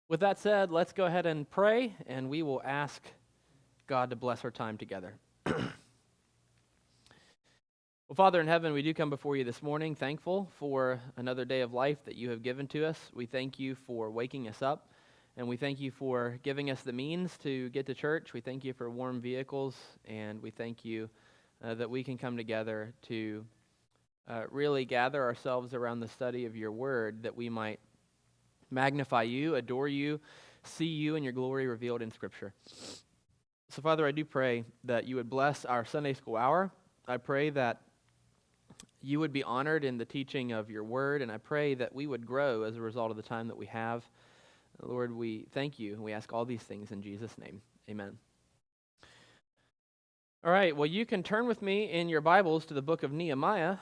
With that said, let's go ahead and pray, and we will ask God to bless our time together. Well, Father in heaven, we do come before you this morning, thankful for another day of life that you have given to us. We thank you for waking us up, and we thank you for giving us the means to get to church. We thank you for warm vehicles, and we thank you that we can come together to really gather ourselves around the study of your word, that we might magnify you, adore you, see you and your glory revealed in Scripture. So, Father, I do pray that you would bless our Sunday school hour. I pray that you would be honored in the teaching of your word, and I pray that we would grow as a result of the time that we have. Lord, we thank you, and we ask all these things in Jesus' name. Amen. All right, well, you can turn with me in your Bibles to the book of Nehemiah.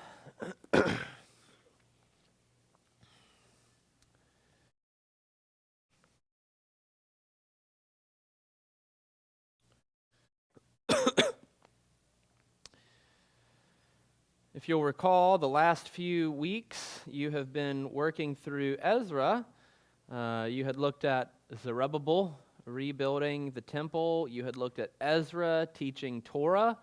If you'll recall, the last few weeks you have been working through Ezra. You had looked at Zerubbabel rebuilding the temple. You had looked at Ezra teaching Torah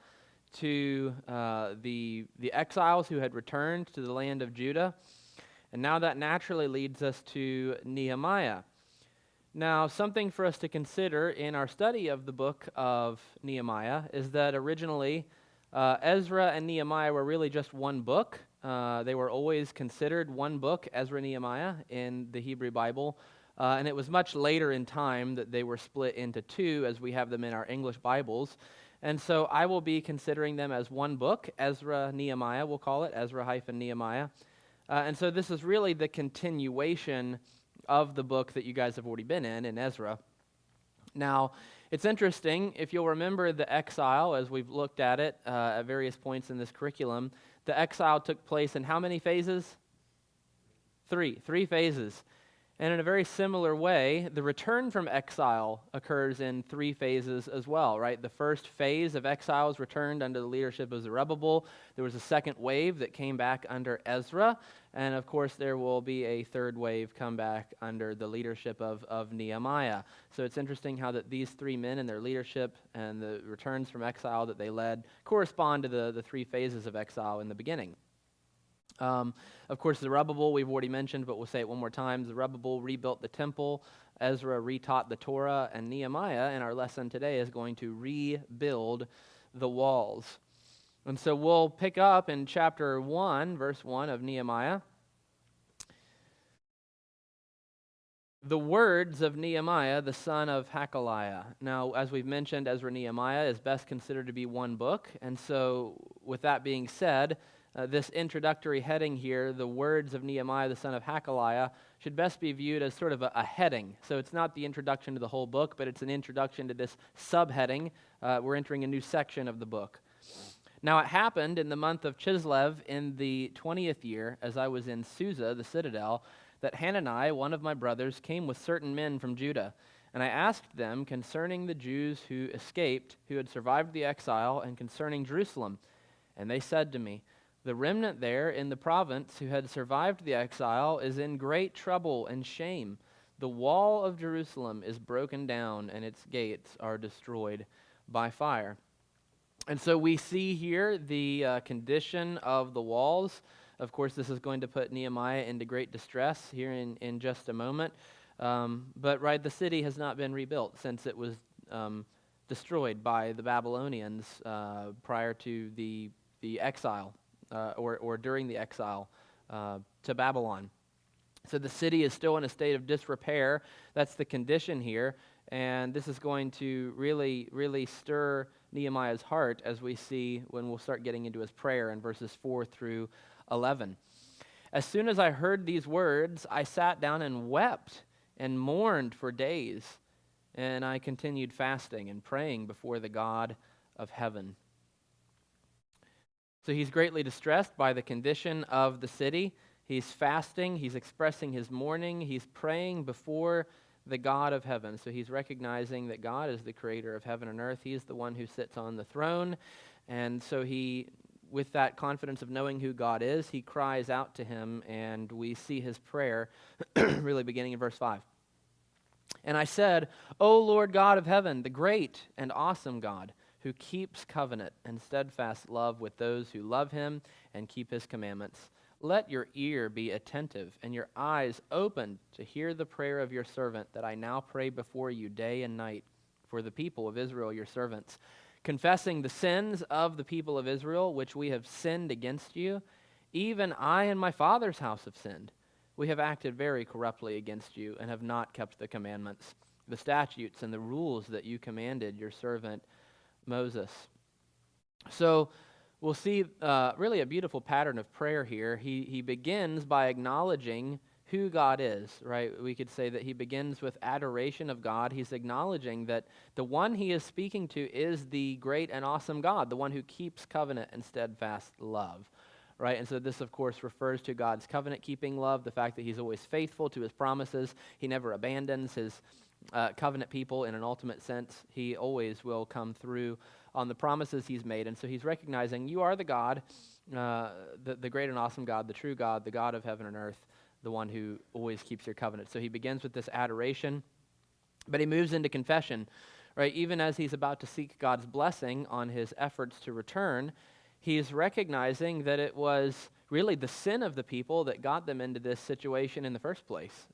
to the exiles who had returned to the land of Judah. And now that naturally leads us to Nehemiah. Now, something for us to consider in our study of the book of Nehemiah is that originally Ezra and Nehemiah were really just one book. They were always considered one book, Ezra and Nehemiah, in the Hebrew Bible. And it was much later in time that they were split into two, as we have them in our English Bibles. And so I will be considering them as one book, Ezra, Nehemiah, we'll call it, Ezra-Nehemiah. And so this is really the continuation of the book that you guys have already been in Ezra. Now, it's interesting, if you'll remember the exile, as we've looked at it at various points in this curriculum, the exile took place in how many phases? Three phases. And in a very similar way, the return from exile occurs in three phases as well, right? The first phase of exiles returned under the leadership of Zerubbabel. There was a second wave that came back under Ezra. And of course, there will be a third wave come back under the leadership of Nehemiah. So it's interesting how that these three men and their leadership and the returns from exile that they led correspond to the three phases of exile in the beginning. Of course, Zerubbabel, we've already mentioned, but we'll say it one more time. Zerubbabel rebuilt the temple, Ezra retaught the Torah, and Nehemiah, in our lesson today, is going to rebuild the walls. And so we'll pick up in chapter 1, verse 1 of Nehemiah. The words of Nehemiah, the son of Hakaliah. Now, as we've mentioned, Ezra and Nehemiah is best considered to be one book. And so, with that being said, this introductory heading here, the words of Nehemiah, the son of Hakaliah, should best be viewed as sort of a heading. So it's not the introduction to the whole book, but it's an introduction to this subheading. We're entering a new section of the book. Now it happened in the month of Chislev in the 20th year, as I was in Susa, the citadel, that Hanani, one of my brothers, came with certain men from Judah. And I asked them concerning the Jews who escaped, who had survived the exile, and concerning Jerusalem. And they said to me, the remnant there in the province who had survived the exile is in great trouble and shame. The wall of Jerusalem is broken down and its gates are destroyed by fire. And so we see here the condition of the walls. Of course, this is going to put Nehemiah into great distress here in just a moment. But the city has not been rebuilt since it was destroyed by the Babylonians prior to the exile. Or during the exile to Babylon. So the city is still in a state of disrepair. That's the condition here. And this is going to really, really stir Nehemiah's heart, as we see when we'll start getting into his prayer in verses 4 through 11. As soon as I heard these words, I sat down and wept and mourned for days. And I continued fasting and praying before the God of heaven. So he's greatly distressed by the condition of the city. He's fasting, he's expressing his mourning, he's praying before the God of heaven. So he's recognizing that God is the creator of heaven and earth. He's the one who sits on the throne. And so he, with that confidence of knowing who God is, he cries out to him, and we see his prayer really beginning in verse 5. And I said, O Lord God of heaven, the great and awesome God, who keeps covenant and steadfast love with those who love him and keep his commandments, let your ear be attentive and your eyes open to hear the prayer of your servant that I now pray before you day and night for the people of Israel, your servants, confessing the sins of the people of Israel, which we have sinned against you. Even I and my father's house have sinned. We have acted very corruptly against you and have not kept the commandments, the statutes, and the rules that you commanded your servant Moses. So we'll see really a beautiful pattern of prayer here. He begins by acknowledging who God is, right? We could say that he begins with adoration of God. He's acknowledging that the one he is speaking to is the great and awesome God, the one who keeps covenant and steadfast love. Right, and so this, of course, refers to God's covenant-keeping love, the fact that he's always faithful to his promises. He never abandons his covenant people in an ultimate sense. He always will come through on the promises he's made. And so he's recognizing you are the God, the great and awesome God, the true God, the God of heaven and earth, the one who always keeps your covenant. So he begins with this adoration, but he moves into confession. Right, even as he's about to seek God's blessing on his efforts to return, he's recognizing that it was really the sin of the people that got them into this situation in the first place,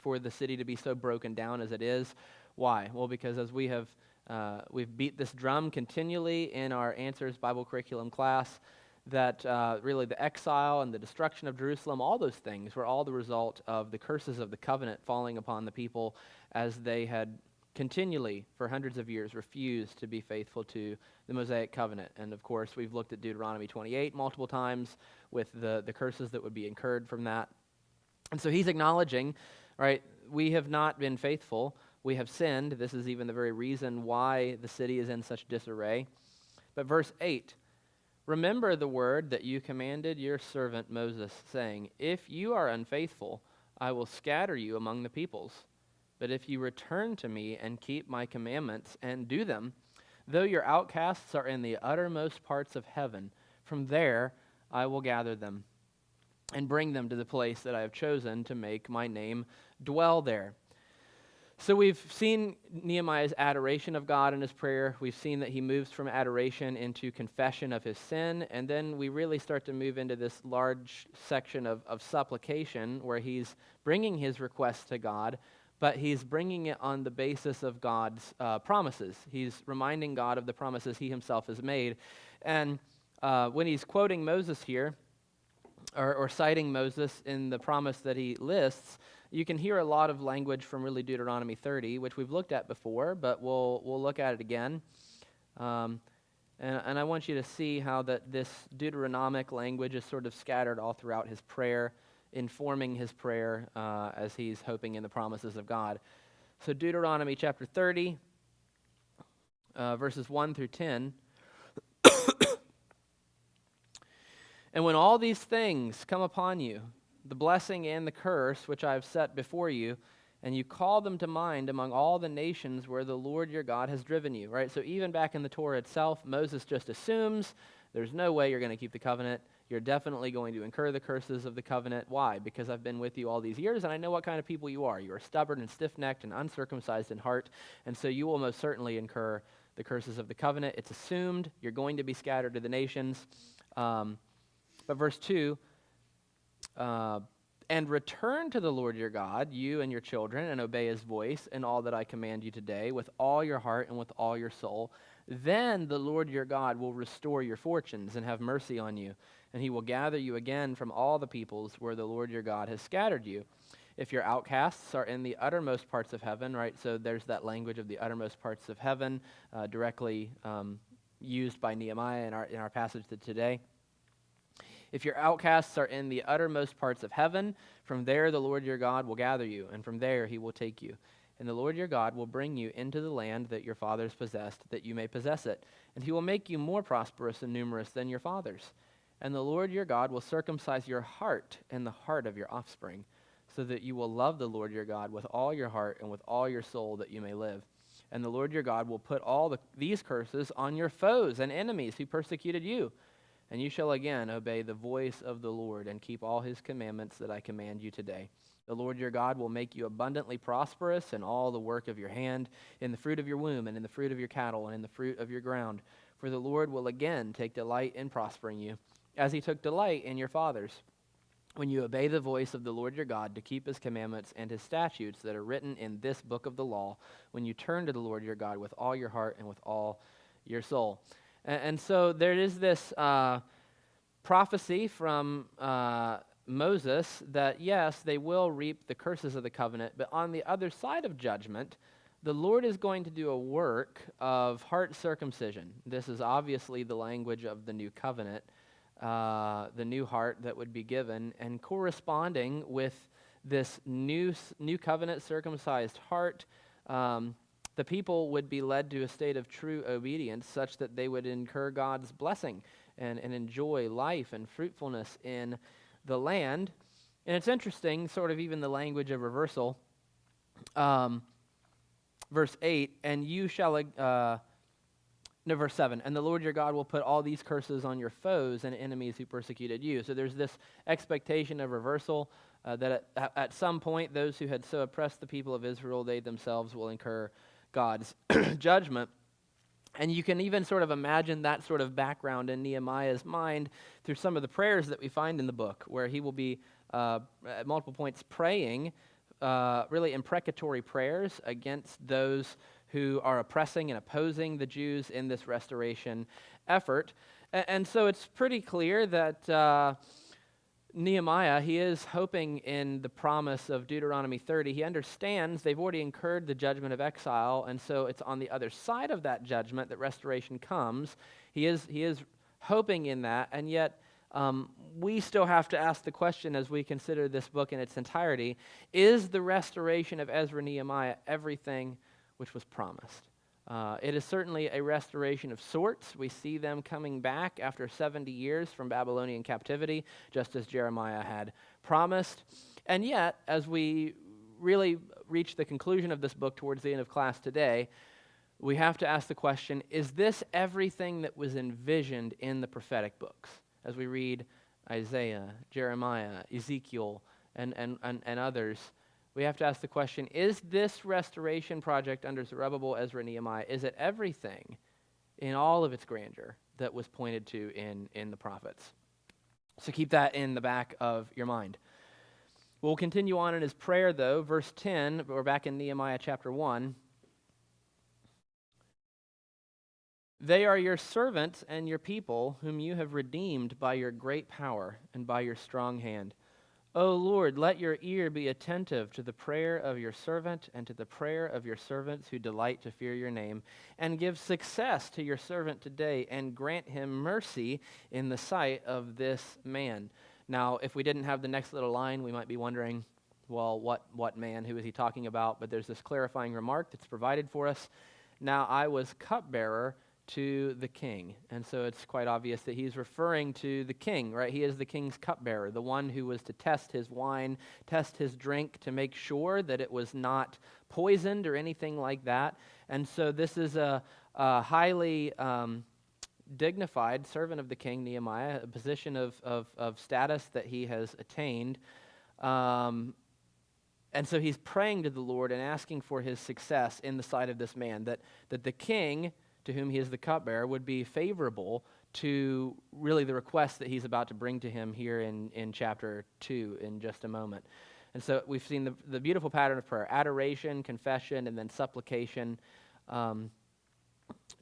for the city to be so broken down as it is. Why? Well, because as we've beat this drum continually in our Answers Bible Curriculum class, that really the exile and the destruction of Jerusalem, all those things were all the result of the curses of the covenant falling upon the people as they had continually, for hundreds of years, refused to be faithful to the Mosaic covenant. And of course, we've looked at Deuteronomy 28 multiple times with the curses that would be incurred from that. And so he's acknowledging, right, we have not been faithful. We have sinned. This is even the very reason why the city is in such disarray. But verse 8, remember the word that you commanded your servant Moses, saying, if you are unfaithful, I will scatter you among the peoples. But if you return to me and keep my commandments and do them, though your outcasts are in the uttermost parts of heaven, from there I will gather them and bring them to the place that I have chosen to make my name dwell there. So we've seen Nehemiah's adoration of God in his prayer. We've seen that he moves from adoration into confession of his sin. And then we really start to move into this large section of supplication where he's bringing his requests to God, but he's bringing it on the basis of God's promises. He's reminding God of the promises he himself has made. And when he's quoting Moses here, or citing Moses in the promise that he lists, you can hear a lot of language from really Deuteronomy 30, which we've looked at before, but we'll look at it again. And I want you to see how that this Deuteronomic language is sort of scattered all throughout his prayer, informing his prayer as he's hoping in the promises of God. So Deuteronomy chapter 30, verses 1 through 10. And when all these things come upon you, the blessing and the curse which I have set before you, and you call them to mind among all the nations where the Lord your God has driven you, right? So even back in the Torah itself, Moses just assumes there's no way you're going to keep the covenant. You're definitely going to incur the curses of the covenant. Why? Because I've been with you all these years, and I know what kind of people you are. You are stubborn and stiff-necked and uncircumcised in heart, and so you will most certainly incur the curses of the covenant. It's assumed you're going to be scattered to the nations. But verse 2, and return to the Lord your God, you and your children, and obey his voice in all that I command you today with all your heart and with all your soul. Then the Lord your God will restore your fortunes and have mercy on you, and he will gather you again from all the peoples where the Lord your God has scattered you. If your outcasts are in the uttermost parts of heaven, right, so there's that language of the uttermost parts of heaven directly used by Nehemiah in our passage today. If your outcasts are in the uttermost parts of heaven, from there the Lord your God will gather you, and from there he will take you. And the Lord your God will bring you into the land that your fathers possessed, that you may possess it. And he will make you more prosperous and numerous than your fathers. And the Lord your God will circumcise your heart and the heart of your offspring, so that you will love the Lord your God with all your heart and with all your soul, that you may live. And the Lord your God will put all these curses on your foes and enemies who persecuted you. And you shall again obey the voice of the Lord and keep all his commandments that I command you today. The Lord your God will make you abundantly prosperous in all the work of your hand, in the fruit of your womb, and in the fruit of your cattle, and in the fruit of your ground. For the Lord will again take delight in prospering you, as he took delight in your fathers, when you obey the voice of the Lord your God to keep his commandments and his statutes that are written in this book of the law, when you turn to the Lord your God with all your heart and with all your soul. And so there is this prophecy from Moses that, yes, they will reap the curses of the covenant, but on the other side of judgment, the Lord is going to do a work of heart circumcision. This is obviously the language of the new covenant, the new heart that would be given, and corresponding with this new covenant circumcised heart, the people would be led to a state of true obedience such that they would incur God's blessing and enjoy life and fruitfulness in the land. And it's interesting, sort of even the language of reversal. Verse 8, and you shall, verse 7, and the Lord your God will put all these curses on your foes and enemies who persecuted you. So there's this expectation of reversal, that at some point, those who had so oppressed the people of Israel, they themselves will incur God's judgment. And you can even sort of imagine that sort of background in Nehemiah's mind through some of the prayers that we find in the book, where he will be, at multiple points, praying really imprecatory prayers against those who are oppressing and opposing the Jews in this restoration effort. And so it's pretty clear that Nehemiah, he is hoping in the promise of Deuteronomy 30. He understands they've already incurred the judgment of exile, and so it's on the other side of that judgment that restoration comes. He is hoping in that, and yet we still have to ask the question as we consider this book in its entirety, is the restoration of Ezra and Nehemiah everything which was promised? It is certainly a restoration of sorts. We see them coming back after 70 years from Babylonian captivity, just as Jeremiah had promised. And yet, as we really reach the conclusion of this book towards the end of class today, we have to ask the question, is this everything that was envisioned in the prophetic books? As we read Isaiah, Jeremiah, Ezekiel, and others, we have to ask the question, is this restoration project under Zerubbabel, Ezra, Nehemiah, is it everything in all of its grandeur that was pointed to in the prophets? So keep that in the back of your mind. We'll continue on in his prayer, though. Verse 10, we're back in Nehemiah chapter 1. They are your servants and your people, whom you have redeemed by your great power and by your strong hand. O Lord, let your ear be attentive to the prayer of your servant and to the prayer of your servants who delight to fear your name, and give success to your servant today, and grant him mercy in the sight of this man. Now, if we didn't have the next little line, we might be wondering, well, what man? Who is he talking about? But there's this clarifying remark that's provided for us. Now, I was cupbearer to the king. And so it's quite obvious that he's referring to the king, right? He is the king's cupbearer, the one who was to test his wine, test his drink to make sure that it was not poisoned or anything like that. And so this is a highly dignified servant of the king, Nehemiah, a position of status that he has attained. And so he's praying to the Lord and asking for his success in the sight of this man, that the king, to whom he is the cupbearer, would be favorable to really the request that he's about to bring to him here in chapter 2 in just a moment. And so we've seen the beautiful pattern of prayer: adoration, confession, and then supplication,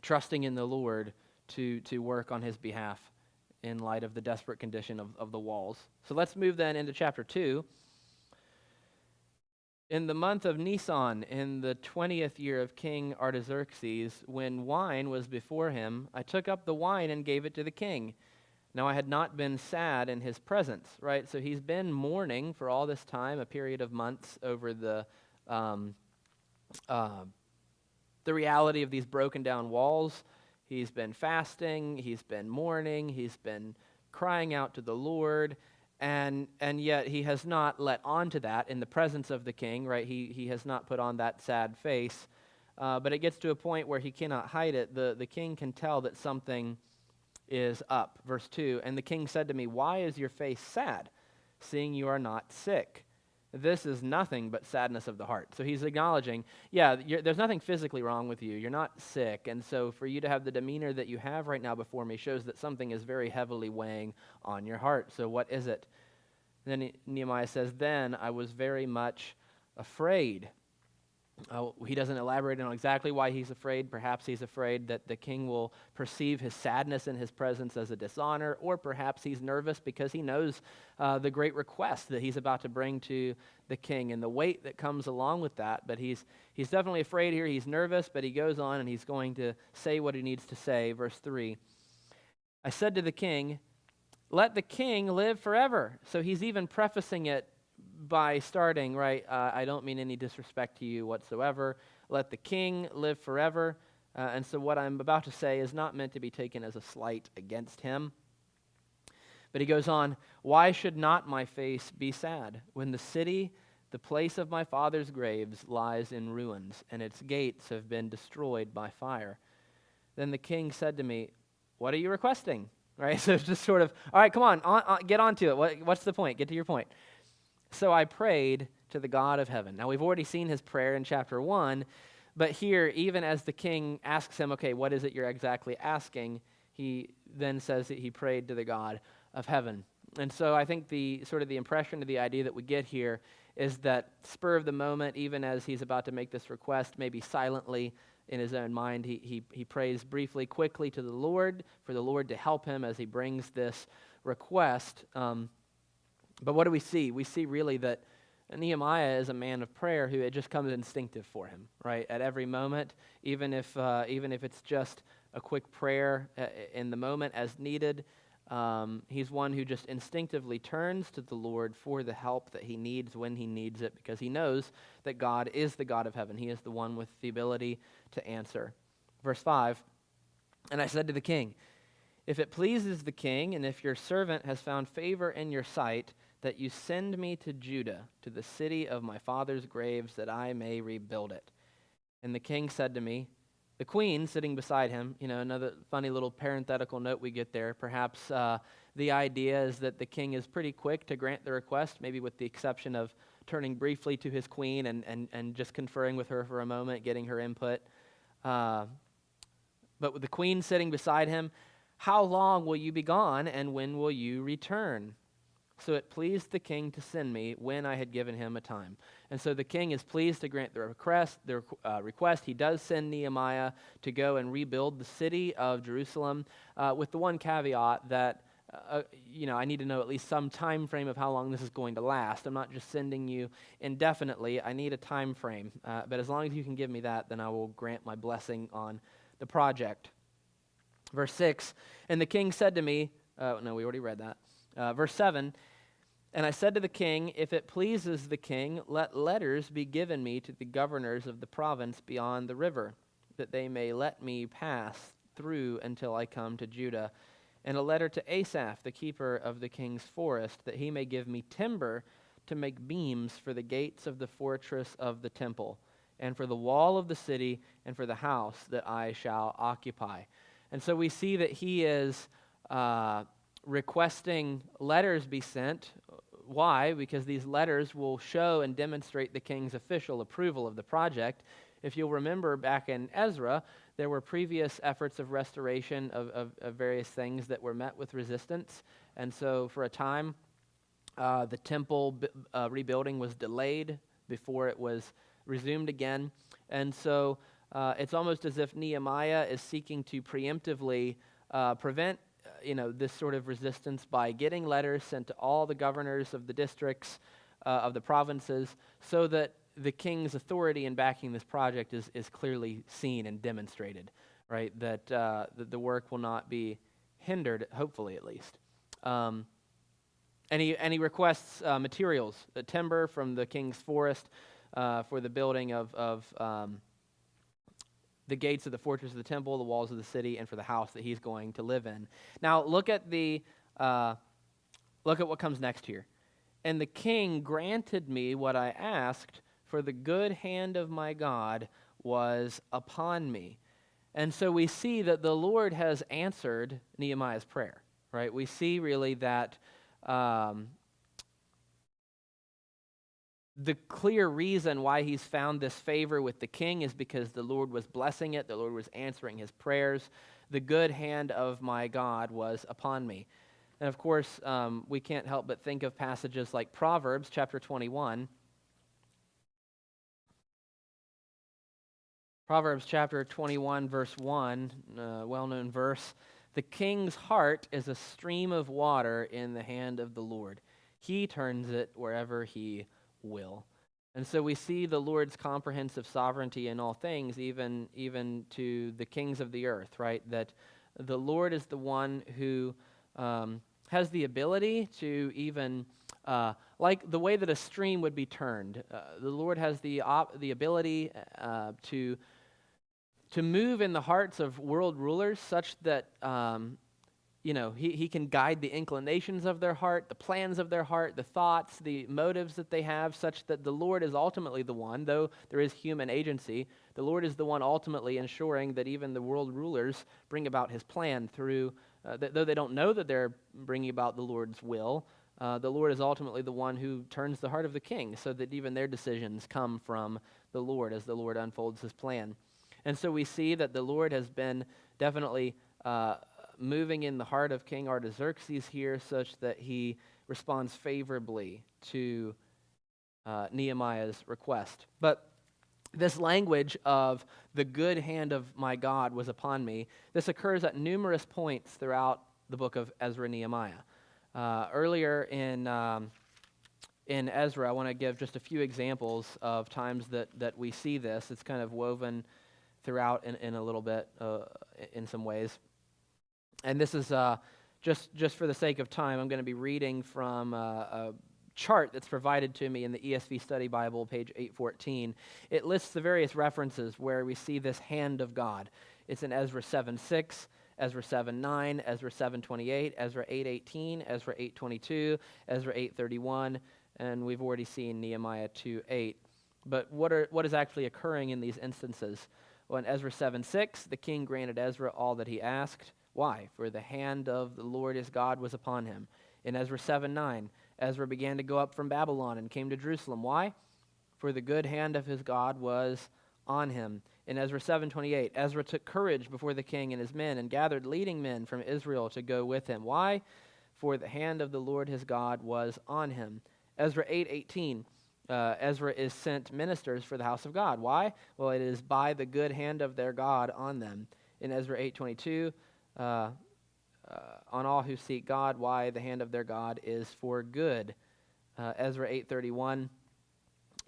trusting in the Lord to work on his behalf in light of the desperate condition of the walls. So let's move then into chapter 2. In the month of Nisan, in the 20th year of King Artaxerxes, when wine was before him, I took up the wine and gave it to the king. Now I had not been sad in his presence, right? So he's been mourning for all this time, a period of months, over the reality of these broken down walls. He's been fasting, he's been mourning, he's been crying out to the Lord. And yet he has not let on to that in the presence of the king, right? He has not put on that sad face. But it gets to a point where he cannot hide it. The king can tell that something is up. Verse 2, and the king said to me, why is your face sad, seeing you are not sick? this is nothing but sadness of the heart. So he's acknowledging, yeah, there's nothing physically wrong with you. You're not sick. And so for you to have the demeanor that you have right now before me shows that something is very heavily weighing on your heart. So what is it? And then Nehemiah says, then I was very much afraid. He doesn't elaborate on exactly why he's afraid. Perhaps he's afraid that the king will perceive his sadness in his presence as a dishonor, or perhaps he's nervous because he knows the great request that he's about to bring to the king and the weight that comes along with that. But he's definitely afraid here. He's nervous, but he goes on and he's going to say what he needs to say. Verse 3, I said to the king, let the king live forever. So he's even prefacing it by starting, right, I don't mean any disrespect to you whatsoever. Let the king live forever. And so what I'm about to say is not meant to be taken as a slight against him. But he goes on, why should not my face be sad when the city, the place of my father's graves, lies in ruins, and its gates have been destroyed by fire? Then the king said to me, what are you requesting? Right, so it's just sort of, all right, come on, get on to it. What's the point? Get to your point. So I prayed to the God of heaven. Now, we've already seen his prayer in chapter 1, but here, even as the king asks him, okay, what is it you're exactly asking? He then says that he prayed to the God of heaven. And so I think the impression of the idea that we get here is that spur of the moment, even as he's about to make this request, maybe silently in his own mind, he prays briefly, quickly to the Lord, for the Lord to help him as he brings this request. But what do we see? We see really that Nehemiah is a man of prayer who it just comes instinctive for him, right? At every moment, even if it's just a quick prayer in the moment as needed, he's one who just instinctively turns to the Lord for the help that he needs when he needs it, because he knows that God is the God of heaven. He is the one with the ability to answer. Verse 5, and I said to the king, if it pleases the king, and if your servant has found favor in your sight, that you send me to Judah, to the city of my father's graves, that I may rebuild it. And the king said to me, the queen sitting beside him, another funny little parenthetical note we get there. Perhaps the idea is that the king is pretty quick to grant the request, maybe with the exception of turning briefly to his queen and just conferring with her for a moment, getting her input. But with the queen sitting beside him, how long will you be gone, and when will you return? So it pleased the king to send me when I had given him a time. And so the king is pleased to grant the request. He does send Nehemiah to go and rebuild the city of Jerusalem, with the one caveat that, I need to know at least some time frame of how long this is going to last. I'm not just sending you indefinitely. I need a time frame. But as long as you can give me that, then I will grant my blessing on the project. Verse 6, and the king said to me, no, we already read that. Verse 7, and I said to the king, if it pleases the king, let letters be given me to the governors of the province beyond the river, that they may let me pass through until I come to Judah, and a letter to Asaph, the keeper of the king's forest, that he may give me timber to make beams for the gates of the fortress of the temple, and for the wall of the city, and for the house that I shall occupy. And so we see that he is requesting letters be sent. Why? Because these letters will show and demonstrate the king's official approval of the project. If you'll remember back in Ezra, there were previous efforts of restoration of various things that were met with resistance. And so for a time, the temple rebuilding was delayed before it was resumed again. And so it's almost as if Nehemiah is seeking to preemptively prevent this sort of resistance by getting letters sent to all the governors of the districts of the provinces, so that the king's authority in backing this project is clearly seen and demonstrated, right? That the work will not be hindered, hopefully at least. And he requests materials, timber from the king's forest for the building of the gates of the fortress of the temple, the walls of the city, and for the house that he's going to live in. Now, look at what comes next here. And the king granted me what I asked, for the good hand of my God was upon me. And so we see that the Lord has answered Nehemiah's prayer, right? We see really that the clear reason why he's found this favor with the king is because the Lord was blessing it, the Lord was answering his prayers. The good hand of my God was upon me. And of course, we can't help but think of passages like Proverbs chapter 21. Proverbs chapter 21, verse 1, well-known verse. The king's heart is a stream of water in the hand of the Lord. He turns it wherever he will. And so we see the Lord's comprehensive sovereignty in all things, even to the kings of the earth, right? That the Lord is the one who has the ability to even, like the way that a stream would be turned. The Lord has the ability to move in the hearts of world rulers such that he can guide the inclinations of their heart, the plans of their heart, the thoughts, the motives that they have, such that the Lord is ultimately the one, though there is human agency, the Lord is the one ultimately ensuring that even the world rulers bring about his plan through, though they don't know that they're bringing about the Lord's will, the Lord is ultimately the one who turns the heart of the king so that even their decisions come from the Lord as the Lord unfolds his plan. And so we see that the Lord has been definitely moving in the heart of King Artaxerxes here such that he responds favorably to Nehemiah's request. But this language of the good hand of my God was upon me, this occurs at numerous points throughout the book of Ezra and Nehemiah. Earlier in Ezra, I want to give just a few examples of times that we see this. It's kind of woven throughout in a little bit, in some ways. And this is just for the sake of time, I'm going to be reading from a chart that's provided to me in the ESV Study Bible, page 814. It lists the various references where we see this hand of God. It's in Ezra 7:6, Ezra 7:9, Ezra 7:28, Ezra 8:18, Ezra 8:22, Ezra 8:31, and we've already seen Nehemiah 2:8. But what is actually occurring in these instances? Well, in Ezra 7:6, the king granted Ezra all that he asked. Why? For the hand of the Lord his God was upon him. In Ezra 7:9, Ezra began to go up from Babylon and came to Jerusalem. Why? For the good hand of his God was on him. In Ezra 7:28, Ezra took courage before the king and his men and gathered leading men from Israel to go with him. Why? For the hand of the Lord his God was on him. Ezra 8:18, Ezra is sent ministers for the house of God. Why? Well, it is by the good hand of their God on them. In Ezra 8:22, on all who seek God, why? The hand of their God is for good. Ezra 8:31,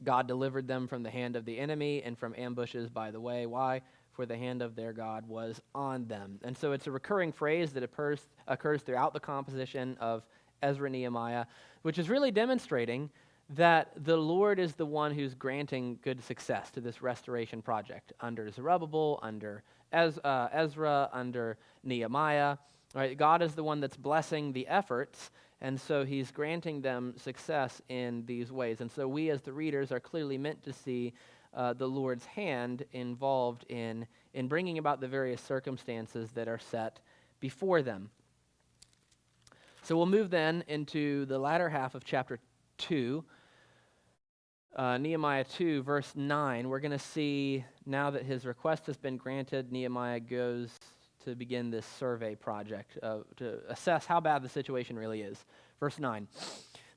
God delivered them from the hand of the enemy and from ambushes by the way. Why? For the hand of their God was on them. And so it's a recurring phrase that occurs throughout the composition of Ezra and Nehemiah, which is really demonstrating that the Lord is the one who's granting good success to this restoration project under Zerubbabel, under Ezra, under Nehemiah. Right? God is the one that's blessing the efforts, and so he's granting them success in these ways. And so we as the readers are clearly meant to see the Lord's hand involved in bringing about the various circumstances that are set before them. So we'll move then into the latter half of chapter 2, Nehemiah 2, verse 9. We're going to see now that his request has been granted, Nehemiah goes to begin this survey project to assess how bad the situation really is. Verse 9.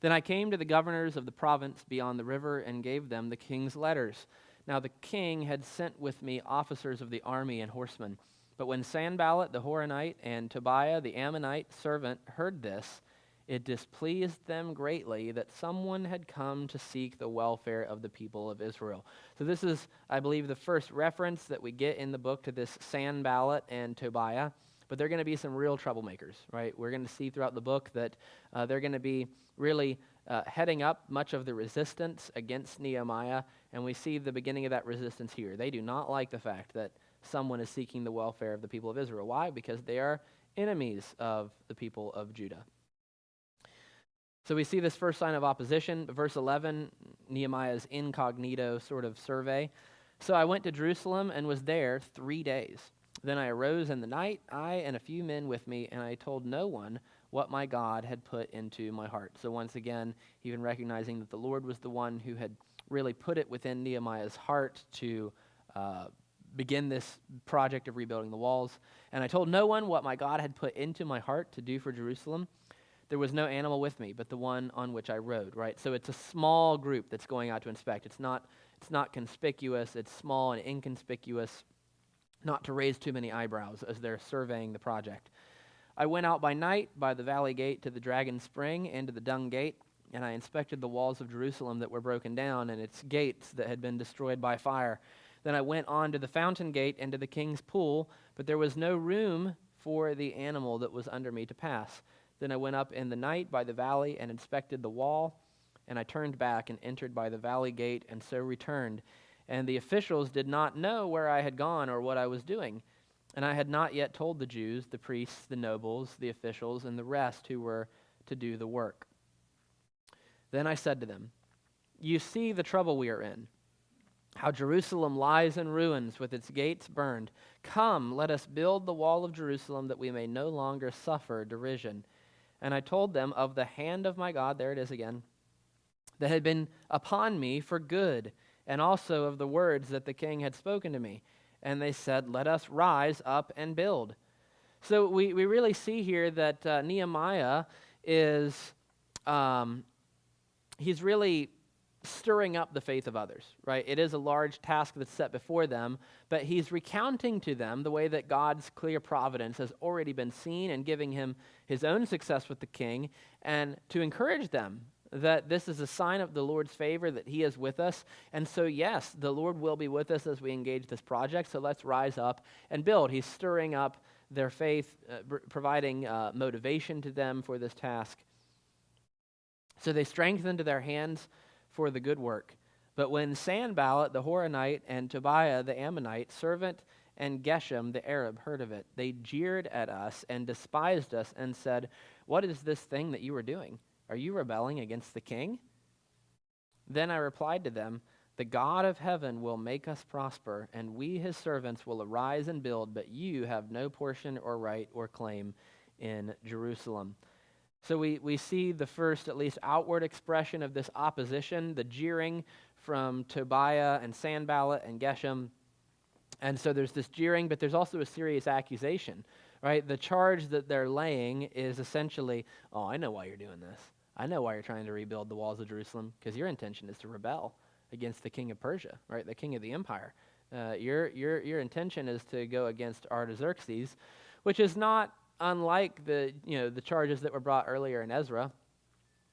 Then I came to the governors of the province beyond the river and gave them the king's letters. Now the king had sent with me officers of the army and horsemen. But when Sanballat the Horonite and Tobiah the Ammonite servant heard this, it displeased them greatly that someone had come to seek the welfare of the people of Israel. So this is, I believe, the first reference that we get in the book to this Sanballat and Tobiah. But they're going to be some real troublemakers, right? We're going to see throughout the book that they're going to be really heading up much of the resistance against Nehemiah. And we see the beginning of that resistance here. They do not like the fact that someone is seeking the welfare of the people of Israel. Why? Because they are enemies of the people of Judah. So we see this first sign of opposition. Verse 11, Nehemiah's incognito sort of survey. So I went to Jerusalem and was there 3 days. Then I arose in the night, I and a few men with me, and I told no one what my God had put into my heart. So once again, even recognizing that the Lord was the one who had really put it within Nehemiah's heart to begin this project of rebuilding the walls. And I told no one what my God had put into my heart to do for Jerusalem. There was no animal with me but the one on which I rode, right? So it's a small group that's going out to inspect. It's not conspicuous. It's small and inconspicuous, not to raise too many eyebrows as they're surveying the project. I went out by night by the valley gate to the dragon spring and to the dung gate, and I inspected the walls of Jerusalem that were broken down and its gates that had been destroyed by fire. Then I went on to the fountain gate and to the king's pool, but there was no room for the animal that was under me to pass. Then I went up in the night by the valley and inspected the wall, and I turned back and entered by the valley gate, and so returned. And the officials did not know where I had gone or what I was doing. And I had not yet told the Jews, the priests, the nobles, the officials, and the rest who were to do the work. Then I said to them, "You see the trouble we are in, how Jerusalem lies in ruins with its gates burned. Come, let us build the wall of Jerusalem that we may no longer suffer derision." And I told them of the hand of my God, there it is again, that had been upon me for good, and also of the words that the king had spoken to me. And they said, "Let us rise up and build." So we really see here that Nehemiah is, he's really stirring up the faith of others, right? It is a large task that's set before them, but he's recounting to them the way that God's clear providence has already been seen and giving him his own success with the king, and to encourage them that this is a sign of the Lord's favor, that he is with us. And so, yes, the Lord will be with us as we engage this project, so let's rise up and build. He's stirring up their faith, providing motivation to them for this task. So they strengthened their hands for the good work. But when Sanballat the Horonite and Tobiah the Ammonite servant and Geshem the Arab heard of it, they jeered at us and despised us and said, "What is this thing that you are doing? Are you rebelling against the king?" Then I replied to them, "The God of heaven will make us prosper, and we his servants will arise and build, but you have no portion or right or claim in Jerusalem." So we see the first, at least outward expression of this opposition, the jeering from Tobiah and Sanballat and Geshem. And so there's this jeering, but there's also a serious accusation, right? The charge that they're laying is essentially, "Oh, I know why you're doing this. I know why you're trying to rebuild the walls of Jerusalem, because your intention is to rebel against the king of Persia, right? The king of the empire. Your intention is to go against Artaxerxes, which is not unlike the charges that were brought earlier in Ezra.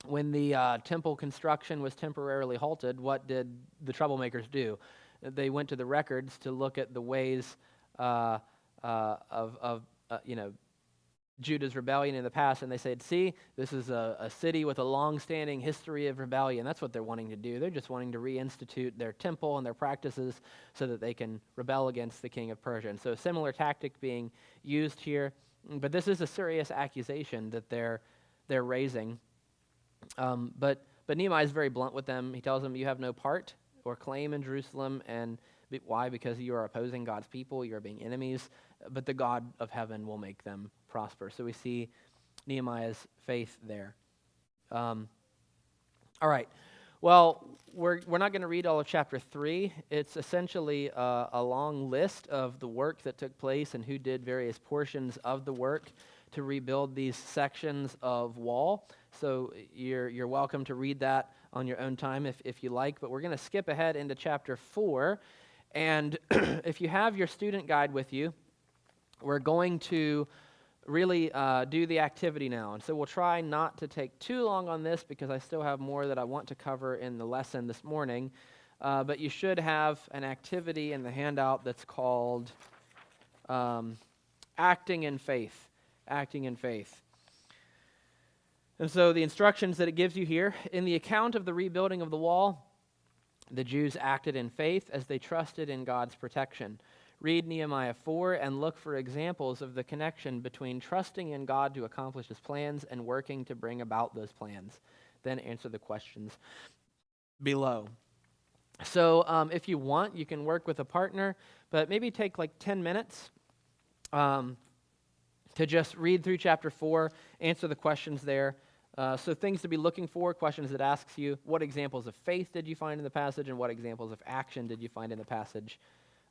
When the temple construction was temporarily halted, what did the troublemakers do? They went to the records to look at the ways of Judah's rebellion in the past, and they said, "See, this is a city with a long-standing history of rebellion." That's what they're wanting to do. They're just wanting to reinstitute their temple and their practices so that they can rebel against the king of Persia. And so a similar tactic being used here. But this is a serious accusation that they're raising. But Nehemiah is very blunt with them. He tells them, "You have no part or claim in Jerusalem." And why? Because you are opposing God's people. You are being enemies. But the God of heaven will make them prosper. So we see Nehemiah's faith there. All right. Well, we're not going to read all of chapter 3. It's essentially a long list of the work that took place and who did various portions of the work to rebuild these sections of wall. So you're welcome to read that on your own time if you like. But we're going to skip ahead into chapter 4. And if you have your student guide with you, we're going to really do the activity now. And so we'll try not to take too long on this because I still have more that I want to cover in the lesson this morning. But you should have an activity in the handout that's called Acting in Faith. Acting in Faith. And so the instructions that it gives you here, in the account of the rebuilding of the wall, the Jews acted in faith as they trusted in God's protection. Read Nehemiah 4 and look for examples of the connection between trusting in God to accomplish his plans and working to bring about those plans. Then answer the questions below. So if you want, you can work with a partner, but maybe take like 10 minutes to to just read through chapter 4, answer the questions there. So things to be looking for, questions that asks you, what examples of faith did you find in the passage, and what examples of action did you find in the passage?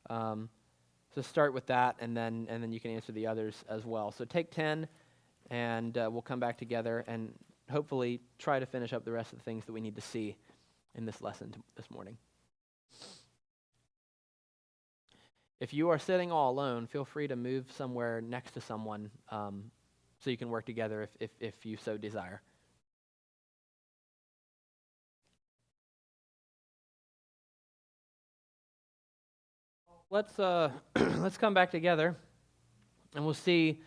So start with that, and then you can answer the others as well. So take 10, and we'll come back together and hopefully try to finish up the rest of the things that we need to see in this lesson this morning. If you are sitting all alone, feel free to move somewhere next to someone so you can work together if you so desire. Let's let's come back together, and we'll see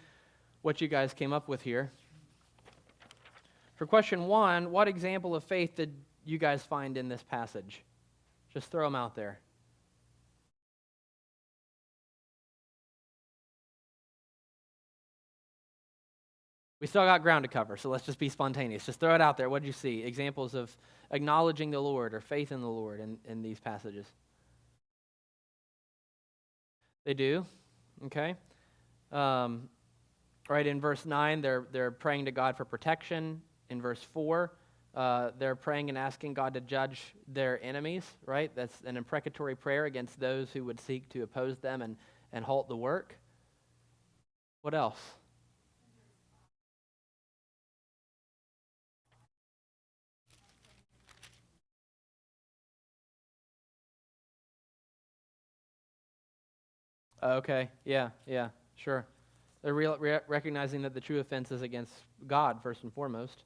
what you guys came up with here. For question 1, what example of faith did you guys find in this passage? Just throw them out there. We still got ground to cover, so let's just be spontaneous. Just throw it out there. What did you see? Examples of acknowledging the Lord or faith in the Lord in these passages. They do, okay. Right, in verse 9, they're praying to God for protection. In verse 4, they're praying and asking God to judge their enemies, right? That's an imprecatory prayer against those who would seek to oppose them and halt the work. What else? Okay, yeah, sure. They're recognizing that the true offense is against God, first and foremost.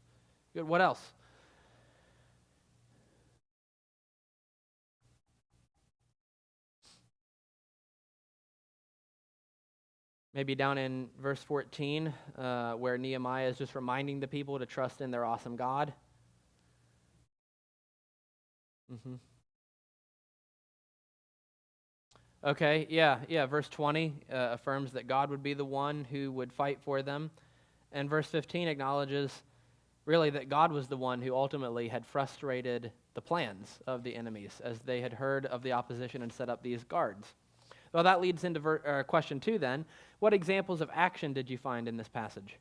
Good, what else? Maybe down in verse 14, where Nehemiah is just reminding the people to trust in their awesome God. Mm-hmm. Okay, yeah. Verse 20 affirms that God would be the one who would fight for them. And verse 15 acknowledges really that God was the one who ultimately had frustrated the plans of the enemies as they had heard of the opposition and set up these guards. Well, that leads into question 2 then. What examples of action did you find in this passage?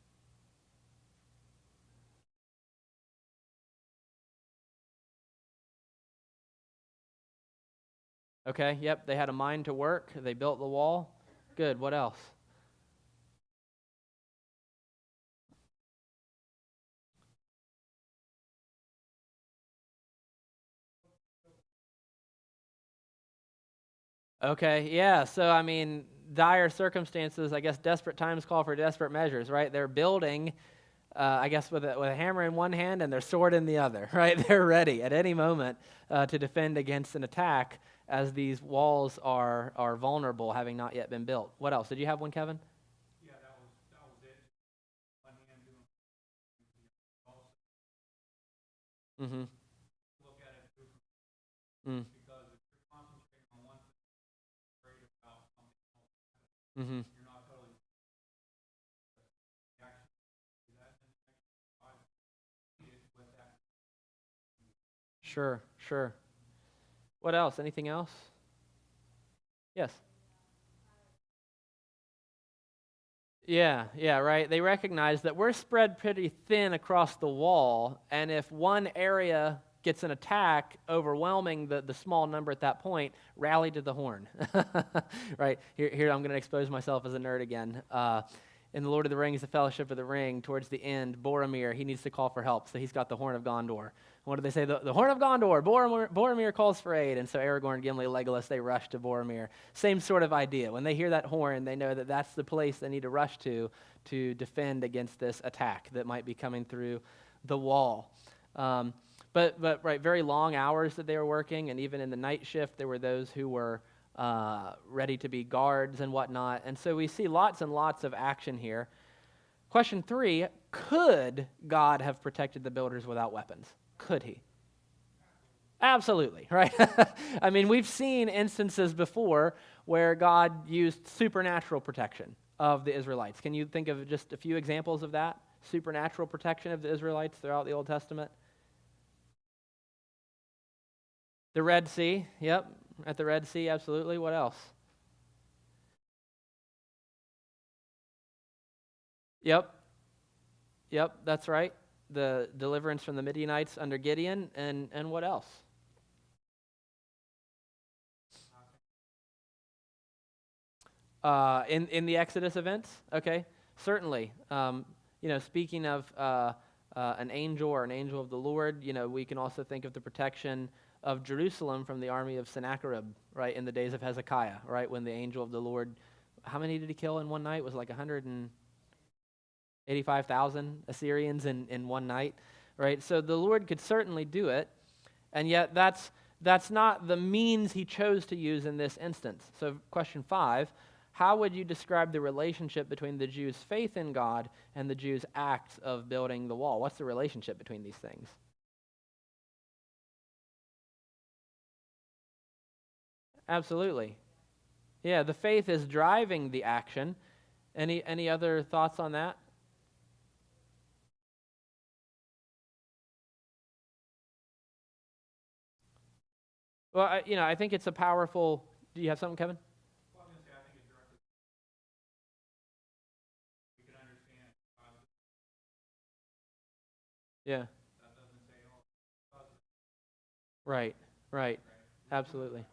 Okay, yep, they had a mind to work. They built the wall. Good, what else? Okay, yeah, so I mean, dire circumstances, I guess desperate times call for desperate measures, right? They're building, I guess, with a hammer in one hand and their sword in the other, right? They're ready at any moment to defend against an attack as these walls are vulnerable, having not yet been built. What else? Did you have one, Kevin? Yeah, that was it. One hand doing also Mm-hmm. look at it too, Mm. because if you're concentrating on one thing, you're afraid about something else. Mm-hmm. You're not totally actually do that in the next 5 minutes with that. Sure. What else? Anything else? Yes. Yeah, right. They recognize that we're spread pretty thin across the wall, and if one area gets an attack, overwhelming the small number at that point, rally to the horn. Right? Here I'm going to expose myself as a nerd again. In The Lord of the Rings, The Fellowship of the Ring, towards the end, Boromir, he needs to call for help, so he's got the Horn of Gondor. What do they say? The Horn of Gondor, Boromir calls for aid, and so Aragorn, Gimli, Legolas, they rush to Boromir. Same sort of idea. When they hear that horn, they know that that's the place they need to rush to defend against this attack that might be coming through the wall. But right, very long hours that they were working, and even in the night shift, there were those who were ready to be guards and whatnot. And so we see lots and lots of action here. Question 3, could God have protected the builders without weapons? Could he? Absolutely, right? I mean, we've seen instances before where God used supernatural protection of the Israelites. Can you think of just a few examples of that? Supernatural protection of the Israelites throughout the Old Testament? The Red Sea, yep. At the Red Sea, absolutely. What else? Yep, yep, that's right. The deliverance from the Midianites under Gideon, and what else? In the Exodus events, okay, certainly. Speaking of an angel or an angel of the Lord, we can also think of the protection of Jerusalem from the army of Sennacherib, right, in the days of Hezekiah, right, when the angel of the Lord, how many did he kill in one night? It was like 185,000 Assyrians in one night, right? So the Lord could certainly do it, and yet that's not the means he chose to use in this instance. So question 5, how would you describe the relationship between the Jews' faith in God and the Jews' acts of building the wall? What's the relationship between these things? Absolutely. Yeah, the faith is driving the action. Any other thoughts on that? Well, I think it's a powerful. Do you have something, Kevin? Well, I was going to say, I think it directly, we can understand, Yeah. that doesn't say, oh, positive, Right. Right. right? Absolutely.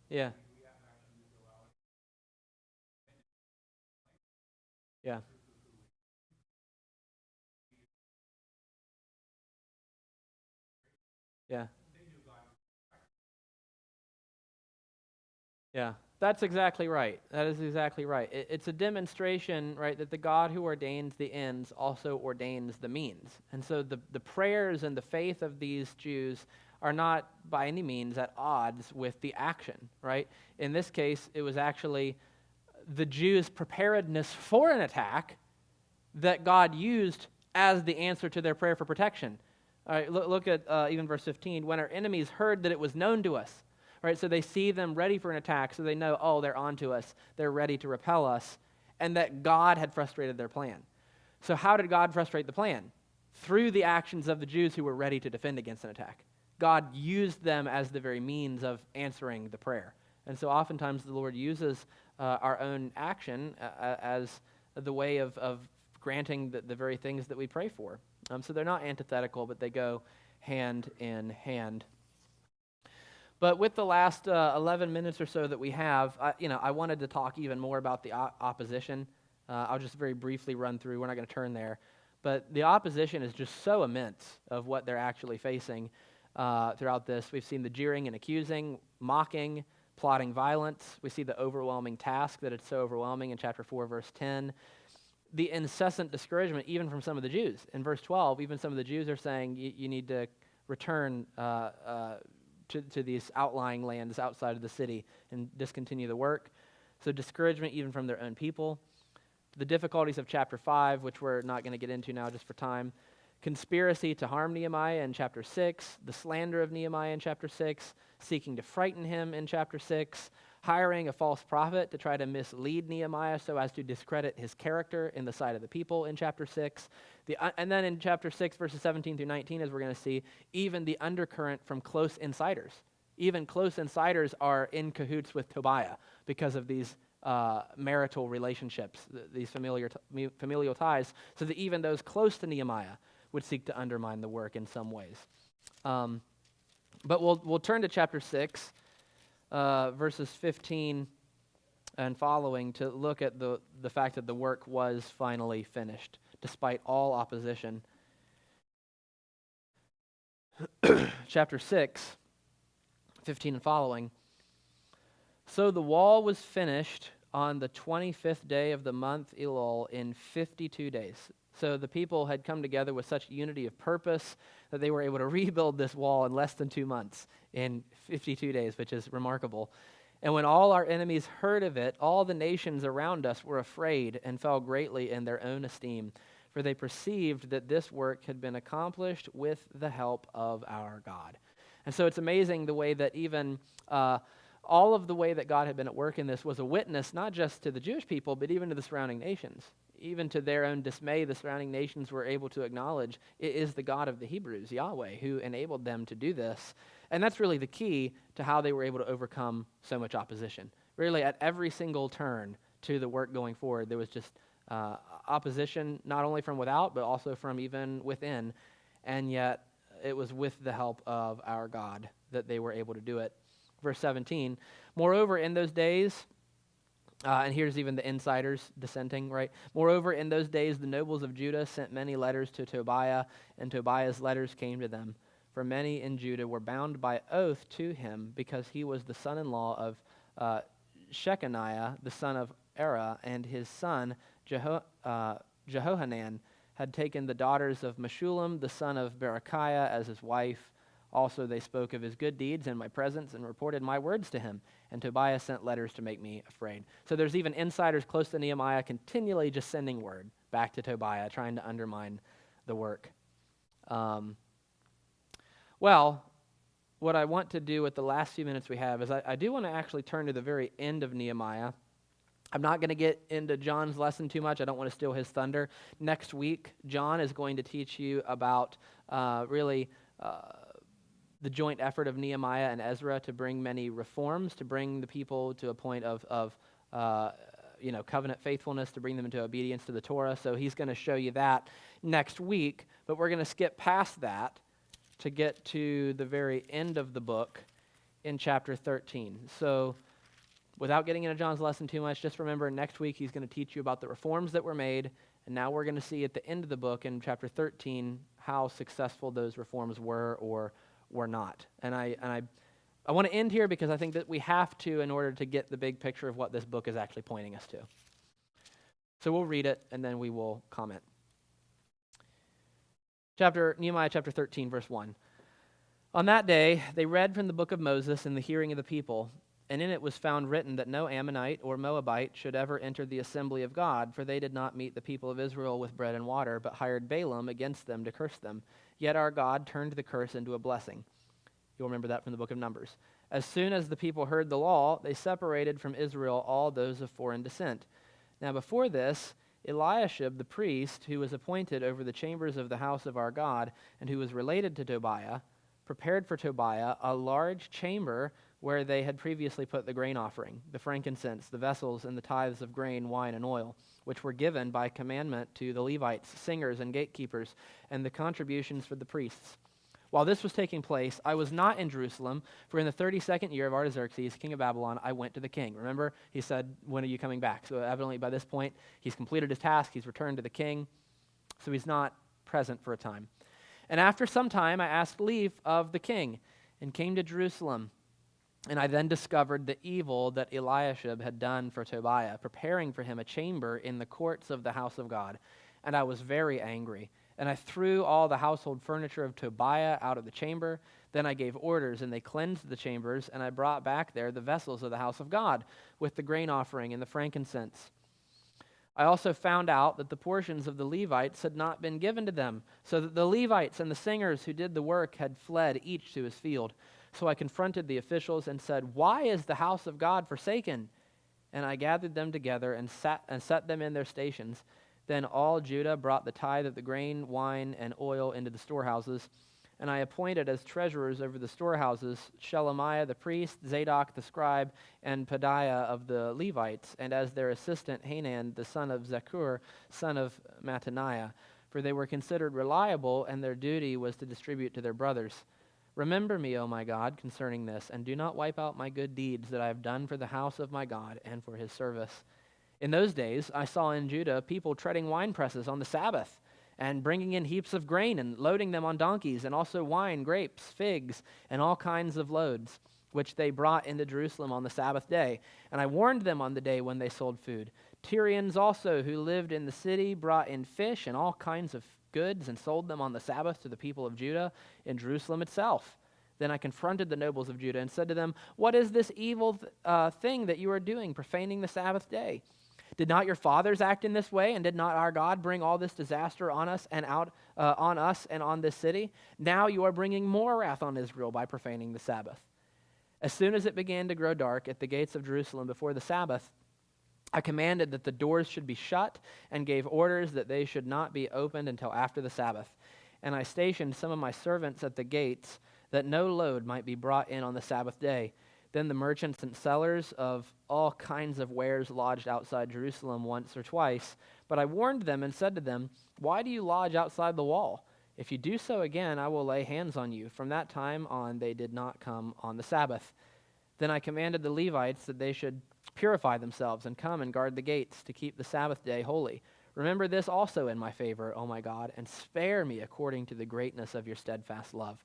Yeah. We have actually go out Yeah. Yeah. Yeah, that's exactly right. That is exactly right. It's a demonstration, right, that the God who ordains the ends also ordains the means. And so the prayers and the faith of these Jews are not by any means at odds with the action, right? In this case, it was actually the Jews' preparedness for an attack that God used as the answer to their prayer for protection. All right, look at even verse 15. When our enemies heard that it was known to us, right? So they see them ready for an attack, so they know, oh, they're onto us. They're ready to repel us, and that God had frustrated their plan. So how did God frustrate the plan? Through the actions of the Jews who were ready to defend against an attack. God used them as the very means of answering the prayer. And so oftentimes the Lord uses our own action as the way of granting the very things that we pray for. So they're not antithetical, but they go hand in hand. But with the last 11 minutes or so that we have, I wanted to talk even more about the opposition. I'll just very briefly run through. We're not going to turn there. But the opposition is just so immense of what they're actually facing throughout this. We've seen the jeering and accusing, mocking, plotting violence. We see the overwhelming task that it's so overwhelming in chapter 4, verse 10. The incessant discouragement, even from some of the Jews. In verse 12, even some of the Jews are saying, you need to return to these outlying lands outside of the city and discontinue the work. So discouragement even from their own people. The difficulties of chapter 5, which we're not going to get into now just for time. Conspiracy to harm Nehemiah in chapter 6. The slander of Nehemiah in chapter 6. Seeking to frighten him in chapter 6. Hiring a false prophet to try to mislead Nehemiah so as to discredit his character in the sight of the people in chapter 6. And then in chapter 6, verses 17 through 19, as we're going to see, even the undercurrent from close insiders. Even close insiders are in cahoots with Tobiah because of these marital relationships, these familial ties, so that even those close to Nehemiah would seek to undermine the work in some ways. But we'll turn to chapter 6. Verses 15 and following to look at the fact that the work was finally finished, despite all opposition. Chapter 6, 15 and following. So the wall was finished on the 25th day of the month Elul in 52 days. So the people had come together with such unity of purpose that they were able to rebuild this wall in less than 2 months, in 52 days, which is remarkable. And when all our enemies heard of it, all the nations around us were afraid and fell greatly in their own esteem, for they perceived that this work had been accomplished with the help of our God. And so it's amazing the way that even all of the way that God had been at work in this was a witness, not just to the Jewish people, but even to the surrounding nations. Even to their own dismay, the surrounding nations were able to acknowledge it is the God of the Hebrews, Yahweh, who enabled them to do this. And that's really the key to how they were able to overcome so much opposition. Really, at every single turn to the work going forward, there was just opposition, not only from without, but also from even within. And yet, it was with the help of our God that they were able to do it. Verse 17, moreover, in those days, and here's even the insiders dissenting, right? Moreover, in those days, the nobles of Judah sent many letters to Tobiah, and Tobiah's letters came to them. For many in Judah were bound by oath to him because he was the son-in-law of Shechaniah, the son of Era, and his son Jehohanan had taken the daughters of Meshullam, the son of Berechiah, as his wife. Also they spoke of his good deeds in my presence and reported my words to him. And Tobiah sent letters to make me afraid. So there's even insiders close to Nehemiah continually just sending word back to Tobiah, trying to undermine the work. Well, what I want to do with the last few minutes we have is I do want to actually turn to the very end of Nehemiah. I'm not going to get into John's lesson too much. I don't want to steal his thunder. Next week, John is going to teach you about the joint effort of Nehemiah and Ezra to bring many reforms, to bring the people to a point of covenant faithfulness, to bring them into obedience to the Torah. So he's going to show you that next week, but we're going to skip past that to get to the very end of the book in chapter 13. So without getting into John's lesson too much, just remember next week he's going to teach you about the reforms that were made, and now we're going to see at the end of the book in chapter 13 how successful those reforms were or were not. And I want to end here because I think that we have to in order to get the big picture of what this book is actually pointing us to. So we'll read it and then we will comment. Nehemiah chapter 13, verse 1. On that day, they read from the book of Moses in the hearing of the people, and in it was found written that no Ammonite or Moabite should ever enter the assembly of God, for they did not meet the people of Israel with bread and water, but hired Balaam against them to curse them. Yet our God turned the curse into a blessing. You'll remember that from the book of Numbers. As soon as the people heard the law, they separated from Israel all those of foreign descent. Now before this, Eliashib the priest, who was appointed over the chambers of the house of our God, and who was related to Tobiah, prepared for Tobiah a large chamber where they had previously put the grain offering, the frankincense, the vessels, and the tithes of grain, wine, and oil, which were given by commandment to the Levites, singers, and gatekeepers, and the contributions for the priests. While this was taking place, I was not in Jerusalem, for in the 32nd year of Artaxerxes, king of Babylon, I went to the king. Remember, he said, when are you coming back? So evidently by this point, he's completed his task, he's returned to the king, so he's not present for a time. And after some time, I asked leave of the king and came to Jerusalem. And I then discovered the evil that Eliashib had done for Tobiah, preparing for him a chamber in the courts of the house of God. And I was very angry. And I threw all the household furniture of Tobiah out of the chamber. Then I gave orders, and they cleansed the chambers, and I brought back there the vessels of the house of God, with the grain offering and the frankincense. I also found out that the portions of the Levites had not been given to them, so that the Levites and the singers who did the work had fled each to his field. So I confronted the officials and said, "Why is the house of God forsaken?" And I gathered them together and set them in their stations. Then all Judah brought the tithe of the grain, wine, and oil into the storehouses. And I appointed as treasurers over the storehouses Shelemiah the priest, Zadok the scribe, and Pedaiah of the Levites, and as their assistant Hanan the son of Zakur, son of Mattaniah, for they were considered reliable, and their duty was to distribute to their brothers. Remember me, O my God, concerning this, and do not wipe out my good deeds that I have done for the house of my God and for his service. In those days, I saw in Judah people treading wine presses on the Sabbath and bringing in heaps of grain and loading them on donkeys, and also wine, grapes, figs, and all kinds of loads, which they brought into Jerusalem on the Sabbath day. And I warned them on the day when they sold food. Tyrians also, who lived in the city, brought in fish and all kinds of goods and sold them on the Sabbath to the people of Judah in Jerusalem itself. Then I confronted the nobles of Judah and said to them, "What is this evil thing that you are doing, profaning the Sabbath day? Did not your fathers act in this way, and did not our God bring all this disaster on us and on this city? Now you are bringing more wrath on Israel by profaning the Sabbath." As soon as it began to grow dark at the gates of Jerusalem before the Sabbath, I commanded that the doors should be shut and gave orders that they should not be opened until after the Sabbath. And I stationed some of my servants at the gates that no load might be brought in on the Sabbath day. Then the merchants and sellers of all kinds of wares lodged outside Jerusalem once or twice. But I warned them and said to them, "Why do you lodge outside the wall? If you do so again, I will lay hands on you." From that time on, they did not come on the Sabbath. Then I commanded the Levites that they should purify themselves and come and guard the gates to keep the Sabbath day holy. Remember this also in my favor, O my God, and spare me according to the greatness of your steadfast love.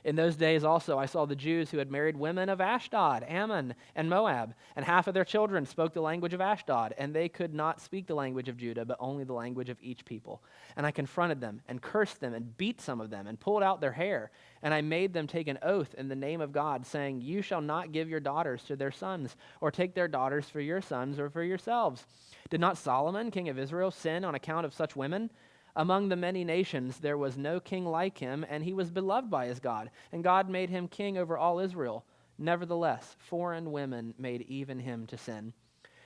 In those days also I saw the Jews who had married women of Ashdod, Ammon, and Moab, and half of their children spoke the language of Ashdod, and they could not speak the language of Judah, but only the language of each people. And I confronted them, and cursed them, and beat some of them, and pulled out their hair. And I made them take an oath in the name of God, saying, "You shall not give your daughters to their sons, or take their daughters for your sons or for yourselves." Did not Solomon, king of Israel, sin on account of such women? Among the many nations there was no king like him, and he was beloved by his God, and God made him king over all Israel. Nevertheless, foreign women made even him to sin.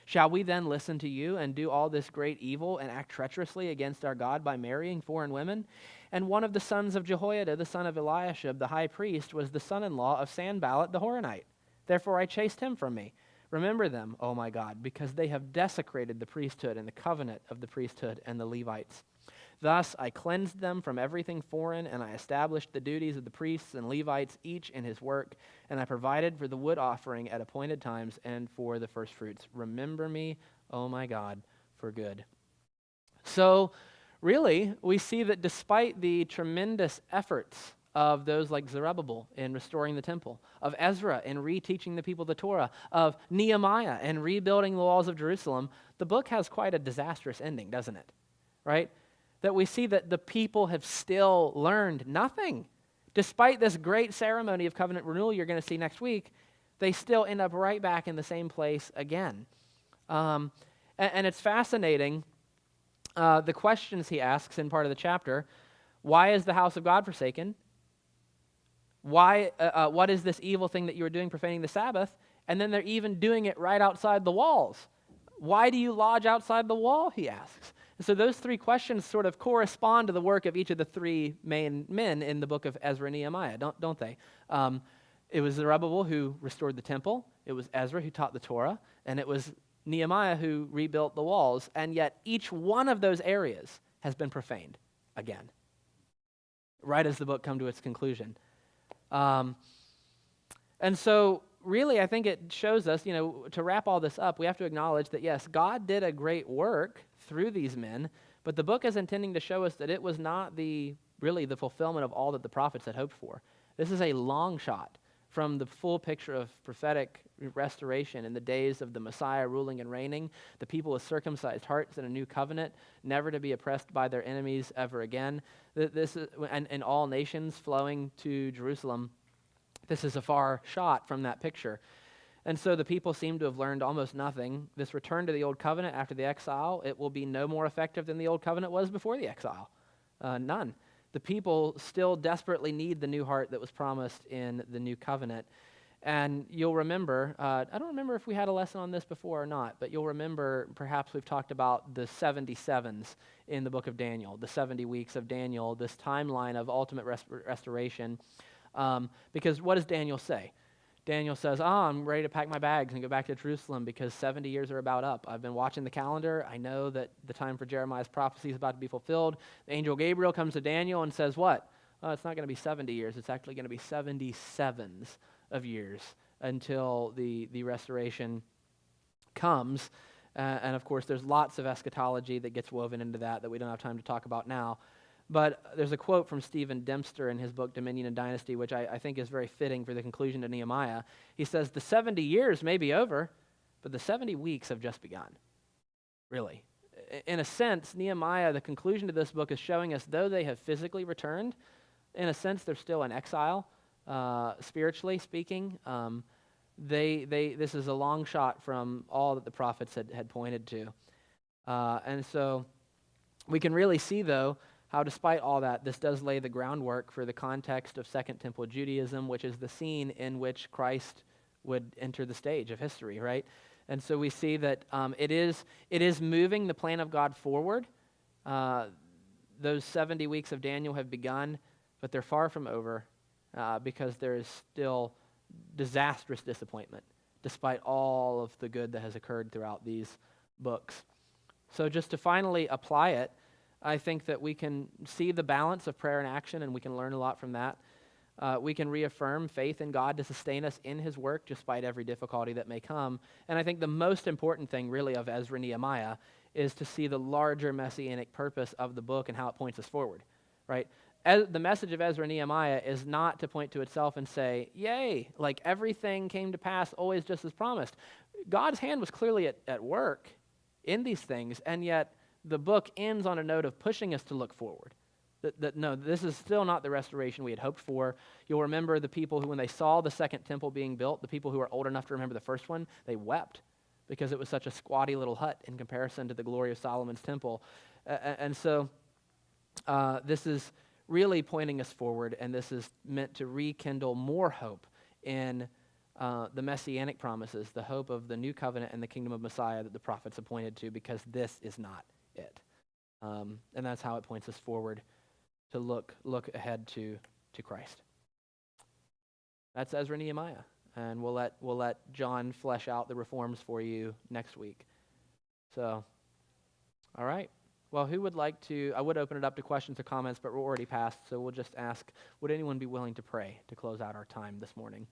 Shall we then listen to you and do all this great evil and act treacherously against our God by marrying foreign women? And one of the sons of Jehoiada, the son of Eliashib, the high priest, was the son-in-law of Sanballat the Horonite. Therefore I chased him from me. Remember them, O my God, because they have desecrated the priesthood and the covenant of the priesthood and the Levites. Thus I cleansed them from everything foreign, and I established the duties of the priests and Levites, each in his work, and I provided for the wood offering at appointed times and for the firstfruits. Remember me, O my God, for good. So really, we see that despite the tremendous efforts of those like Zerubbabel in restoring the temple, of Ezra in reteaching the people the Torah, of Nehemiah in rebuilding the walls of Jerusalem, the book has quite a disastrous ending, doesn't it? Right? That we see that the people have still learned nothing. Despite this great ceremony of covenant renewal you're going to see next week, they still end up right back in the same place again. And it's fascinating, the questions he asks in part of the chapter. Why is the house of God forsaken? Why? What is this evil thing that you are doing, profaning the Sabbath? And then they're even doing it right outside the walls. Why do you lodge outside the wall, he asks. So those three questions sort of correspond to the work of each of the three main men in the book of Ezra and Nehemiah, don't they? It was Zerubbabel who restored the temple, it was Ezra who taught the Torah, and it was Nehemiah who rebuilt the walls, and yet each one of those areas has been profaned again, right as the book come to its conclusion. And so really, I think it shows us, to wrap all this up, we have to acknowledge that, yes, God did a great work through these men, but the book is intending to show us that it was not really the fulfillment of all that the prophets had hoped for. This is a long shot from the full picture of prophetic restoration in the days of the Messiah ruling and reigning, the people with circumcised hearts in a new covenant, never to be oppressed by their enemies ever again. This is, and all nations flowing to Jerusalem. This is a far shot from that picture. And so the people seem to have learned almost nothing. This return to the old covenant after the exile, it will be no more effective than the old covenant was before the exile. None. The people still desperately need the new heart that was promised in the new covenant. And you'll remember, I don't remember if we had a lesson on this before or not, but you'll remember perhaps we've talked about the 77s in the book of Daniel, the 70 weeks of Daniel, this timeline of ultimate restoration. Because what does Daniel say? Daniel says, I'm ready to pack my bags and go back to Jerusalem because 70 years are about up. I've been watching the calendar. I know that the time for Jeremiah's prophecy is about to be fulfilled. The angel Gabriel comes to Daniel and says, what? It's not going to be 70 years. It's actually going to be 77s of years until the restoration comes. And of course, there's lots of eschatology that gets woven into that we don't have time to talk about now. But there's a quote from Stephen Dempster in his book, Dominion and Dynasty, which I think is very fitting for the conclusion to Nehemiah. He says, the 70 years may be over, but the 70 weeks have just begun. Really. In a sense, Nehemiah, the conclusion to this book is showing us, though they have physically returned, in a sense, they're still in exile, spiritually speaking. This is a long shot from all that the prophets had pointed to. And so we can really see, though, how despite all that, this does lay the groundwork for the context of Second Temple Judaism, which is the scene in which Christ would enter the stage of history, right? And so we see that it is moving the plan of God forward. Those 70 weeks of Daniel have begun, but they're far from over because there is still disastrous disappointment, despite all of the good that has occurred throughout these books. So just to finally apply it, I think that we can see the balance of prayer and action, and we can learn a lot from that. We can reaffirm faith in God to sustain us in his work despite every difficulty that may come. And I think the most important thing really of Ezra and Nehemiah is to see the larger messianic purpose of the book and how it points us forward, right? The message of Ezra and Nehemiah is not to point to itself and say, yay, like everything came to pass always just as promised. God's hand was clearly at work in these things, and yet the book ends on a note of pushing us to look forward. No, this is still not the restoration we had hoped for. You'll remember the people who, when they saw the second temple being built, the people who are old enough to remember the first one, they wept because it was such a squatty little hut in comparison to the glory of Solomon's temple. And so this is really pointing us forward, and this is meant to rekindle more hope in the messianic promises, the hope of the new covenant and the kingdom of Messiah that the prophets have pointed to, because this is not it. And that's how it points us forward to look ahead to Christ. That's Ezra and Nehemiah, and we'll let John flesh out the reforms for you next week. So, all right. Well, who would like to? I would open it up to questions or comments, but we're already past, so we'll just ask: would anyone be willing to pray to close out our time this morning?